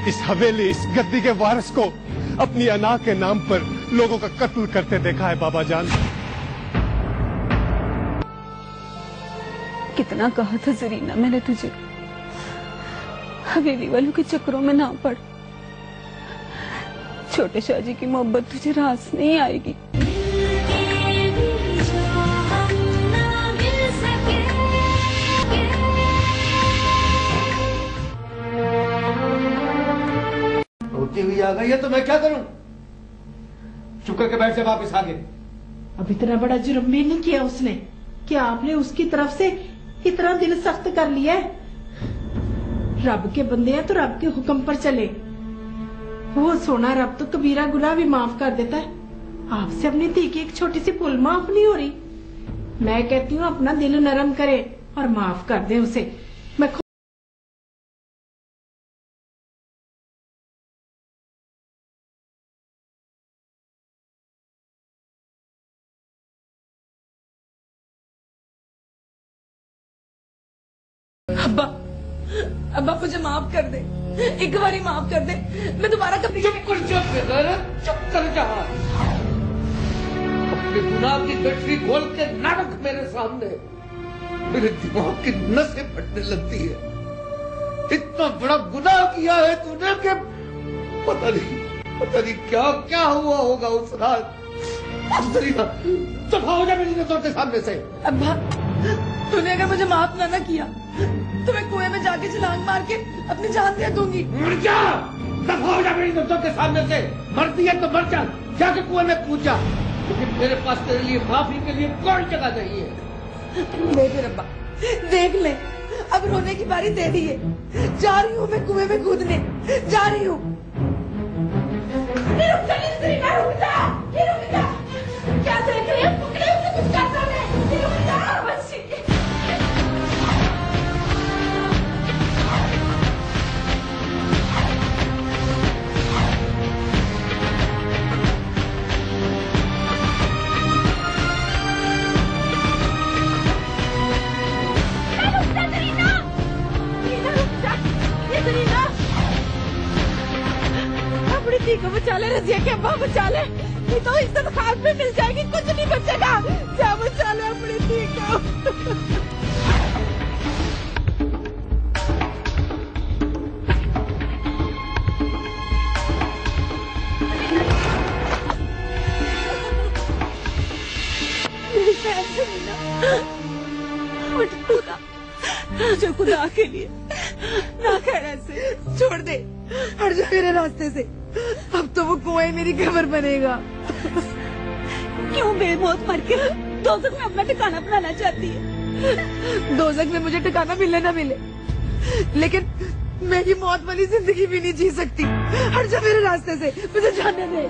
इस हवेली, इस गद्दी के वारिस को अपनी अना के नाम पर लोगों का कत्ल करते देखा है बाबा जान। कितना कहा था जरीना मैंने तुझे, हवेली वालों के चक्रों में ना पड़। छोटे शाहजी की मोहब्बत तुझे रास नहीं आएगी। रोती हुई आ गई है तो मैं क्या करूं? चुप करके बैठ जा वापस आगे। अब इतना बड़ा जुर्म भी नहीं किया उसने, क्या आपने उसकी तरफ से इतना दिल सख्त कर लिया है? रब के बंदे हैं तो रब के हुक्म पर चले। वो सोना रब तो कबीरा गुनाह भी माफ कर देता है। आपसे अपनी धी की एक छोटी सी भूल माफ नहीं हो रही। मैं कहती हूँ अपना दिल नरम करे और माफ कर दे उसे। मैं अब्बा, अब्बा मुझे माफ कर दे, एक बारी माफ कर दे, मैं दोबारा कभी। चुप कर जा। अपने गुनाह की गठरी खोल के न रख मेरे सामने। मेरे दिमाग की नसें फटने लगती है। इतना बड़ा गुनाह किया है तूने कि पता नहीं क्या क्या हुआ होगा उस रात। दफा हो जा मेरी नजरों के सामने से। अब्बा, तूने अगर मुझे माफ ना किया तो मैं कुएं में जाके छलांग मार के अपनी जान दे दूंगी। मर जा, दफा हो जा मेरी नजरों के सामने से। मरती है तो मर जा, जाके कुएं में कूद जा। लेकिन मेरे पास तेरे लिए माफी के लिए कोई जगह नहीं है। ले फिर अब्बा, देख ले, अब रोने की बारी तेरी है। जा रही हूँ मैं कुएं में कूदने, जा रही हूँ। क्या देख रही है? पकड़े उसे, कुछ करना नहीं। रुक जा बस। अपनी धी को बचा ले रजिया के अब्बा, बचा ले, नहीं तो इज्जत खाक में मिल जाएगी, कुछ नहीं बचेगा। जा बचा ले अपनी धी को। मुझे खुदा के लिए ना कहना से छोड़ दे, हट जा मेरे रास्ते से। अब तो वो कुएं मेरी कब्र बनेगा। क्यों बेमौत मर के दोज़ख में अपना ठिकाना बनाना चाहती है? दोज़ख में मुझे ठिकाना मिले ना मिले, लेकिन मैं ये मौत वाली जिंदगी भी नहीं जी सकती। हट जा मेरे रास्ते से, मुझे जाने दे,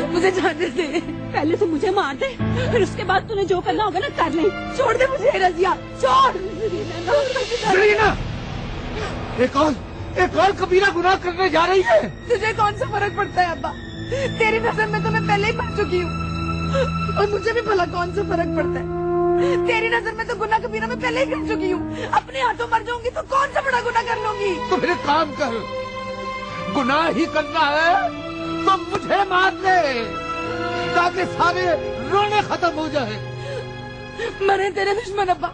मुझे जाने दे। पहले तो मुझे मार दे, फिर उसके बाद तूने जो करना होगा ना कर ले। छोड़ दे मुझे रजिया, छोड़। एक और कबीरा गुनाह करने जा रही है। तुझे कौन सा फर्क पड़ता है अब्बा? तेरी नजर में तो मैं पहले ही मर चुकी हूँ, और मुझे भी भला कौन सा फर्क पड़ता है? तेरी नजर में तो गुनाह कबीरा में पहले ही कर चुकी हूँ। अपने हाथों मर जाऊंगी तो कौन सा बड़ा गुनाह कर लूंगी? तो मेरे काम कर, गुनाह ही करना है तो मुझे मार दे, ताकि सारे रोने खत्म हो जाए। मरे तेरे दुश्मन अब्बा,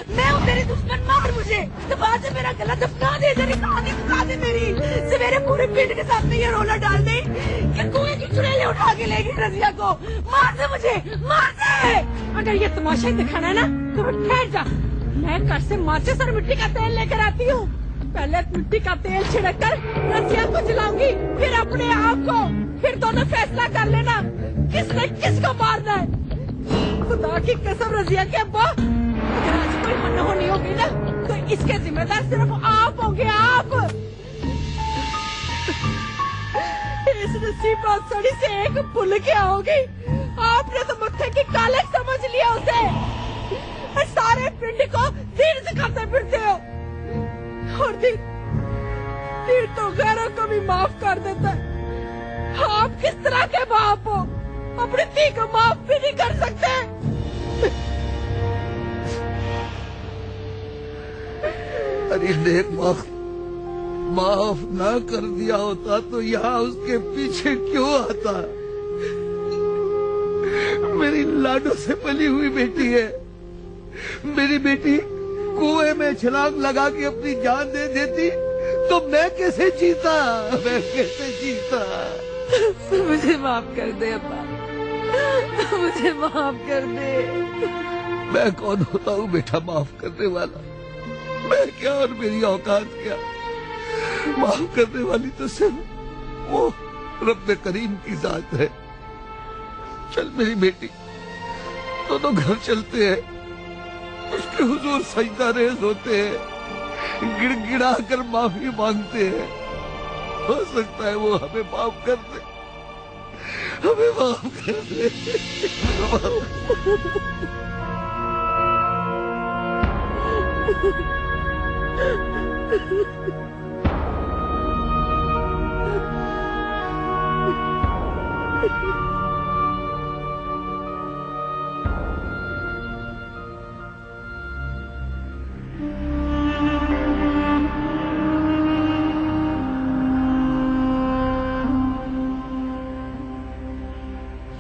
मैं हूँ तेरी दुश्मन। मार मुझे, दबा दे मेरा गला, दफना दे, जरी कहानी बता दे मेरी। सवेरे पूरे पेट के सामने ये रोला डाल दे कि कुएं की चुड़ैलें उठा के ले गई रजिया को। मार दे मुझे, मार दे। अगर ये तमाशा ही दिखाना है ना तो ठहर जा, मैं घर से माचिस और मिट्टी का तेल लेकर आती हूँ। पहले मिट्टी का तेल छिड़क कर रजिया को जलाऊंगी, फिर अपने आप को, फिर दोनों फैसला कर लेना किसने किसको मारना है। खुदा की कसम रजिया के अब्बा, अगर आज कोई मनोहनी होगी ना तो इसके जिम्मेदार सिर्फ आप होंगे, आप। इस नसीब सड़ी से एक भूल के आओगी। आपने तो मत्थे की कालक समझ लिया उसे, और सारे पिंड को तीर सिखाते फिरते हो। और तीर तो गैरों को भी माफ कर देता है। आप किस तरह के बाप हो, अपनी धी को माफ भी नहीं कर सकते? अरे नेक माफ ना कर दिया होता तो यहाँ उसके पीछे क्यों आता? मेरी लाडो से पली हुई बेटी है। मेरी बेटी कुएं में छलांग लगा के अपनी जान दे देती तो मैं कैसे जीता? मैं कैसे जीता? मुझे माफ कर दे अब्बा, मुझे माफ कर दे। मैं कौन होता हूँ बेटा माफ करने वाला? मैं क्या और मेरी औकात क्या? माफ करने वाली तो सिर्फ वो रब्बे करीम की जात है। चल मेरी बेटी, दोनों घर चलते हैं, उसके हुजूर सजदा रेज़ होते हैं, गिड़गिड़ा कर माफी मांगते हैं। हो सकता है वो हमें माफ कर दे, हमें माफ कर दे।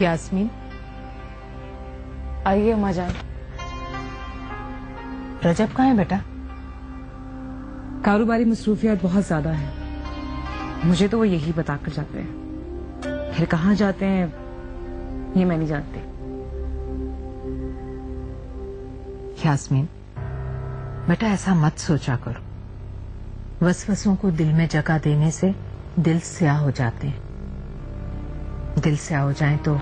यास्मीन, आइए अम्मा जान। रजब कहाँ है बेटा? कारोबारी मसरूफियात बहुत ज्यादा है, मुझे तो वो यही बताकर जाते हैं, फिर कहाँ जाते हैं ये मैं नहीं जानती। यास्मीन बेटा, ऐसा मत सोचा करो। वसवसों को दिल में जगह देने से दिल स्याह हो जाते हैं। दिल स्याह हो जाए तो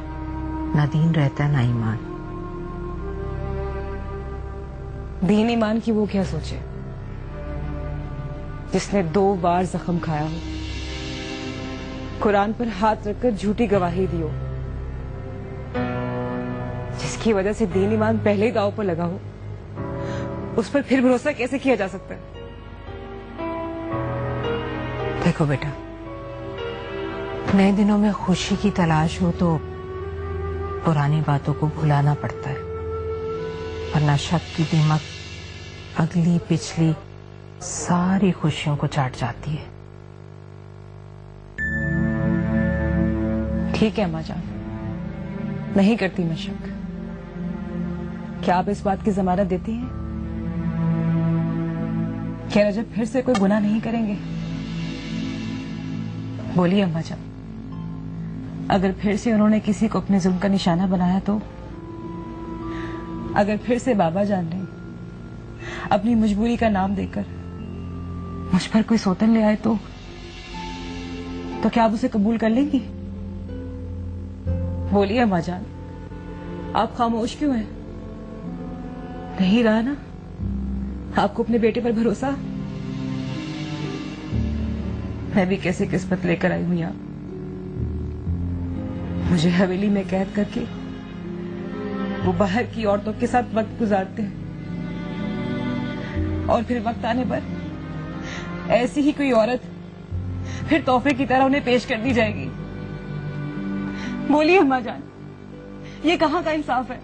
ना दीन रहता है ना ईमान। दीन ईमान की वो क्या सोचे जिसने 2 बार जख्म खाया हो, कुरान पर हाथ रखकर झूठी गवाही दी हो, जिसकी वजह से दीन ईमान पहले ही दांव पर लगा हो, उस पर फिर भरोसा कैसे किया जा सकता है? देखो बेटा, नए दिनों में खुशी की तलाश हो तो पुरानी बातों को भुलाना पड़ता है, वरना शक की दीमक अगली पिछली सारी खुशियों को चाट जाती है। ठीक है अम्मा जान, नहीं करती मैं शक। क्या आप इस बात की जमानत देती हैं? क्या रजब फिर से कोई गुनाह नहीं करेंगे? बोलिए अम्मा जान, अगर फिर से उन्होंने किसी को अपने जुल्म का निशाना बनाया तो? अगर फिर से बाबा जान ने अपनी मजबूरी का नाम देकर मुझ पर कोई सौतन ले आए तो क्या आप उसे कबूल कर लेंगी? बोलिए अम्मा जान, आप खामोश क्यों हैं? नहीं रहा ना आपको अपने बेटे पर भरोसा? मैं भी कैसे किस्मत लेकर आई हूं यहाँ, मुझे हवेली में कैद करके वो बाहर की औरतों के साथ वक्त गुजारते हैं और फिर वक्त आने पर ऐसी ही कोई औरत फिर तोहफे की तरह उन्हें पेश कर दी जाएगी। बोलिए अम्मा जान, ये कहाँ का इंसाफ है?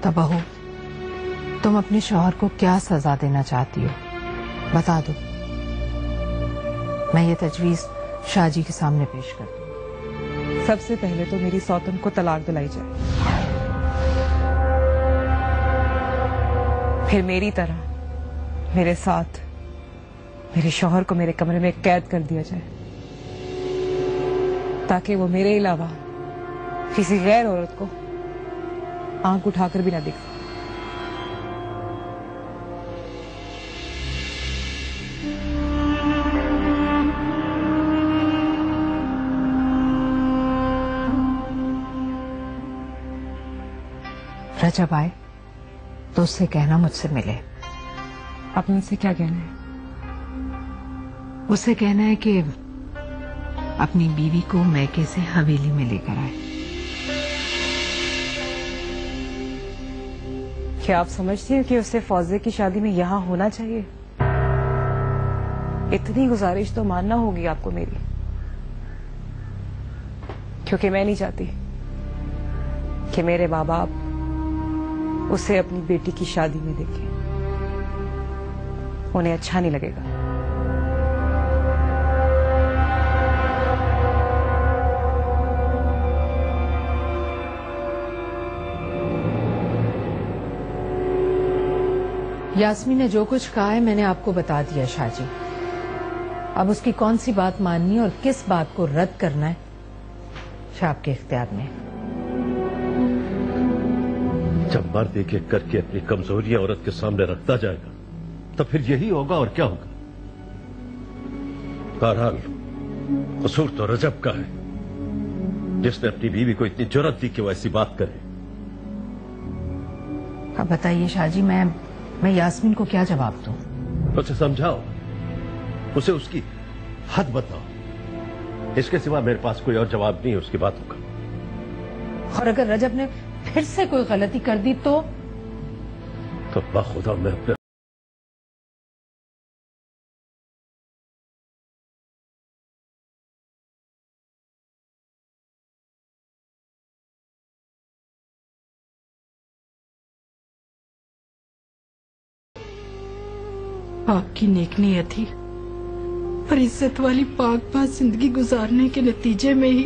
तो बहू, तुम अपने शौहर को क्या सजा देना चाहती हो, बता दो। मैं ये तजवीज शाहजी के सामने पेश कर दूं। सबसे पहले तो मेरी सौतन को तलाक दिलाई जाए, फिर मेरी तरह मेरे साथ मेरे शौहर को मेरे कमरे में कैद कर दिया जाए ताकि वो मेरे अलावा किसी गैर औरत को आंख उठाकर भी ना देख सके। रजब आए तो उससे कहना मुझसे मिले। आपने उनसे क्या कहना है? उसे कहना है कि अपनी बीवी को मैके से हवेली में लेकर आए। क्या आप समझती हैं कि उसे फौजे की शादी में यहाँ होना चाहिए? इतनी गुजारिश तो मानना होगी आपको मेरी, क्योंकि मैं नहीं चाहती कि मेरे माँ बाप उसे अपनी बेटी की शादी में देखें। उन्हें अच्छा नहीं लगेगा। यास्मीन ने जो कुछ कहा है मैंने आपको बता दिया शाहजी। अब उसकी कौन सी बात माननी है और किस बात को रद्द करना है शाह आपके इख्तियार में। जब मर्द एक एक करके अपनी कमजोरियां औरत के सामने रखता जाएगा तो फिर यही होगा और क्या होगा। बहरहाल कसूर तो रजब का है, जिसने अपनी बीवी को इतनी जुर्रत दी कि वो ऐसी बात करे। अब बताइए शाहजी, मैं यास्मीन को क्या जवाब दूं? उसे समझाओ, उसे उसकी हद बताओ। इसके सिवा मेरे पास कोई और जवाब नहीं है उसकी बातों का। और अगर रजब ने फिर से कोई गलती कर दी तो बाखुदा मैं अपने आपकी नेक नीयत थी, पर इज्जत वाली पाक-बाज जिंदगी गुजारने के नतीजे में ही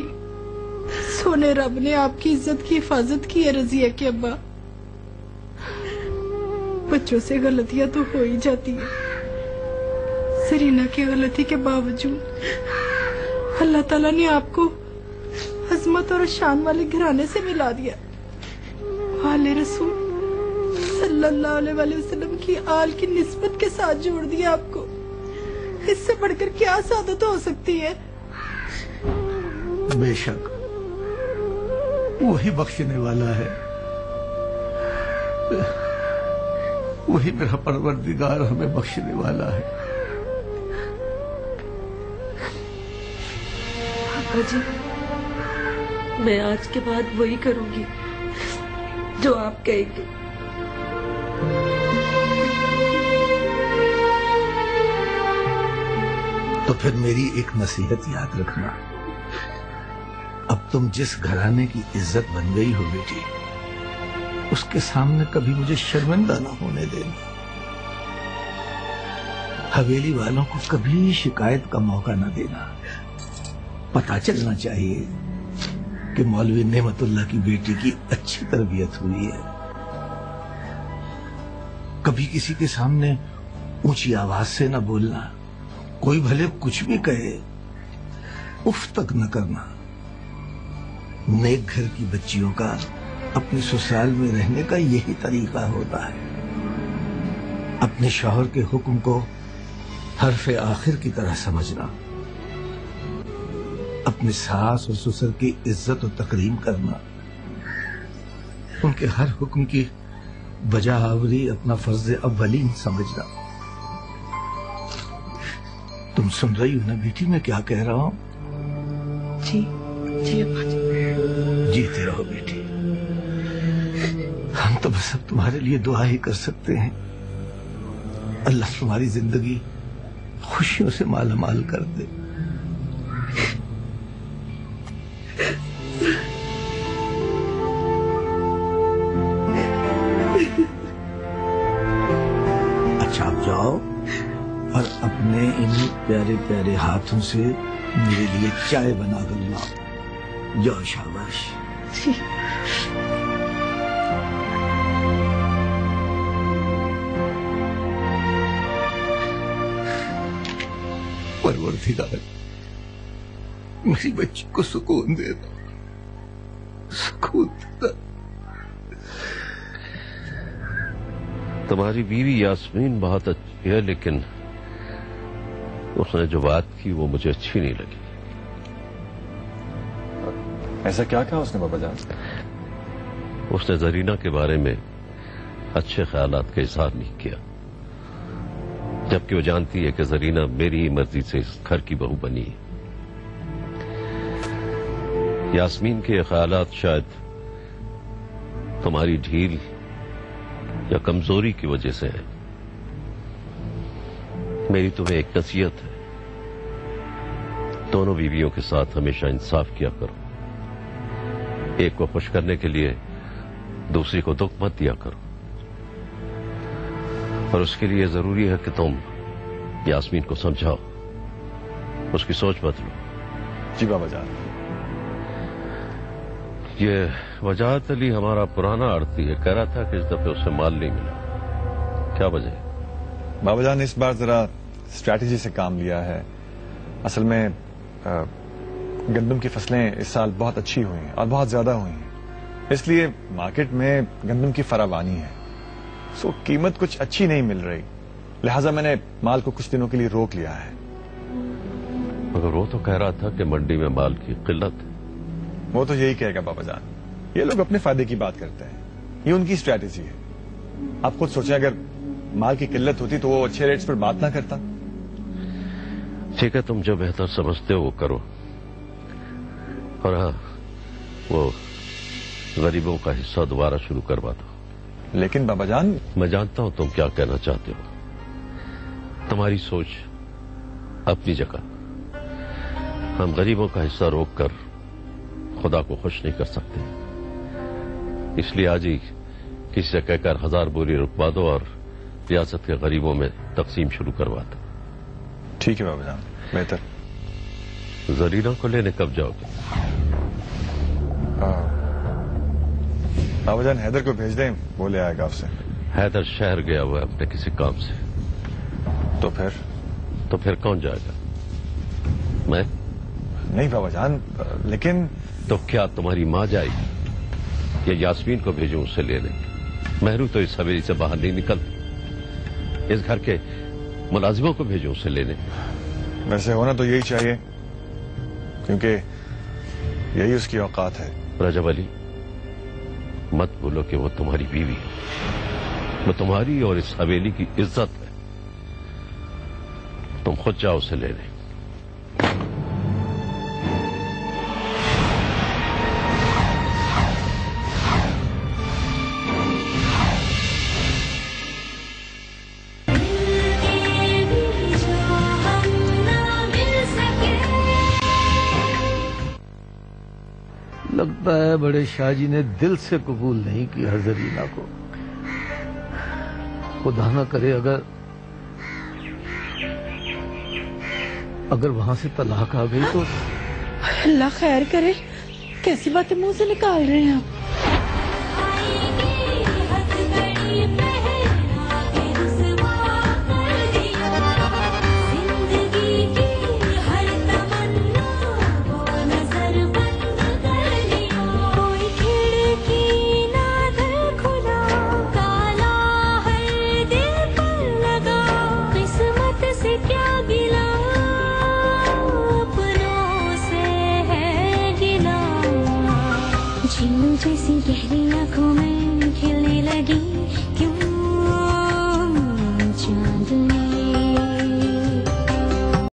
सोने रब ने आपकी इज्जत की हिफाजत की है रजिया के अब्बा। बच्चों से गलतियां तो हो ही जाती है। सरीना की गलती के बावजूद अल्लाह ताला ने आपको अजमत और शान वाले घराने से मिला दिया। आले रसूल सल्लल्लाहु अलैहि वसल्लम की आल की निस्बत के साथ जोड़ दिया आपको। इससे बढ़कर क्या सादत हो सकती है। बेशक वही बख्शने वाला है, वही मेरा परवरदिगार हमें बख्शने वाला है। पापा जी, मैं आज के बाद वही करूंगी जो आप कहेंगे। तो फिर मेरी एक नसीहत याद रखना, अब तुम जिस घराने की इज्जत बन गई हो बेटी, उसके सामने कभी मुझे शर्मिंदा ना होने देना। हवेली वालों को कभी शिकायत का मौका ना देना। पता चलना चाहिए कि मौलवी नेमतुल्लाह की बेटी की अच्छी तरबियत हुई है। कभी किसी के सामने ऊंची आवाज से न बोलना, कोई भले कुछ भी कहे उफ तक न करना। नेक घर की बच्चियों का अपने ससुराल में रहने का यही तरीका होता है। अपने शौहर के हुक्म को हरफ आखिर की तरह समझना, अपने सास और ससुर की इज्जत और तकरीम करना, उनके हर हुक्म की बजा आवरी अपना फर्ज अव्वलीन समझना। तुम सुन रही हो ना बेटी मैं क्या कह रहा हूं? जी जी अब्बा जी। जीते रहो बेटी। हम तो बस अब तुम्हारे लिए दुआ ही कर सकते हैं। अल्लाह तुम्हारी जिंदगी खुशियों से मालामाल कर दे। अच्छा आप जाओ और अपने इन प्यारे प्यारे हाथों से मेरे लिए चाय बना कर लाओ। जाओ शाबाश। परवरदिगार मेरी बच्ची को सुकून दे दो, सुकून दे। तुम्हारी बीवी यास्मीन बहुत अच्छी है, लेकिन उसने जो बात की वो मुझे अच्छी नहीं लगी। ऐसा क्या कहा उसने बाबा जान? उसने जरीना के बारे में अच्छे ख्यालात का इजहार नहीं किया, जबकि वो जानती है कि जरीना मेरी ही मर्जी से इस घर की बहू बनी है। यास्मीन के ख्यालात शायद तुम्हारी ढील या कमजोरी की वजह से है। मेरी तुम्हें एक नसीहत है, दोनों बीवियों के साथ हमेशा इंसाफ किया करो। एक को खुश करने के लिए दूसरी को दुख मत दिया करो, और उसके लिए जरूरी है कि तुम यास्मीन को समझाओ, उसकी सोच बदलो। जी बाबा जान। ये वजाहत अली हमारा पुराना आड़ती है, कह रहा था कि इस दफे उसे माल नहीं मिला, क्या वजह है? बाबा जान इस बार जरा स्ट्रैटेजी से काम लिया है। असल में गंदम की फसलें इस साल बहुत अच्छी हुई हैं और बहुत ज्यादा हुई हैं, इसलिए मार्केट में गंदम की फरावानी है। सो कीमत कुछ अच्छी नहीं मिल रही, लिहाजा मैंने माल को कुछ दिनों के लिए रोक लिया है। मगर वो तो कह रहा था कि मंडी में माल की किल्लत है। वो तो यही कहेगा बाबा जान, ये लोग अपने फायदे की बात करते हैं, ये उनकी स्ट्रैटेजी है। आप खुद सोचें, अगर माल की किल्लत होती तो वो अच्छे रेट्स पर बात ना करता। ठीक है, तुम जो बेहतर समझते हो वो करो। और हाँ, वो गरीबों का हिस्सा दोबारा शुरू करवा दो। लेकिन बाबा जान, मैं जानता हूं तुम क्या कहना चाहते हो। तुम्हारी सोच अपनी जगह, हम गरीबों का हिस्सा रोककर खुदा को खुश नहीं कर सकते, इसलिए आज ही किसी से कहकर 1000 बोरी रुकवा दो और रियासत के गरीबों में तकसीम शुरू करवा दो। ठीक है बाबा जान, बेहतर। जरीना को लेने कब जाओगे? बाबा जान हैदर को भेज दें, वो ले आएगा आपसे। हैदर शहर गया हुआ है अपने किसी काम से। तो फिर कौन जाएगा? मैं? नहीं बाबा जान, लेकिन तो क्या तुम्हारी माँ जाएगी या यास्मीन को भेजूं उसे लेने? महरू तो इस हवेली से बाहर नहीं निकलती, इस घर के मुलाजिमों को भेजूं उसे लेने। वैसे होना तो यही चाहिए, क्योंकि यही उसकी औकात है। रजब अली, मत बोलो कि वो तुम्हारी बीवी है। वो तुम्हारी और इस हवेली की इज्जत है। तुम खुद जाओ उसे लेने। लगता है बड़े शाह जी ने दिल से कबूल नहीं किया जरीना को। खुदा न करे अगर वहां से तलाक आ गई तो। अल्लाह खैर करे, कैसी बातें मुंह से निकाल रहे हैं आप। जैसी गहरी आंखों में खिलने लगी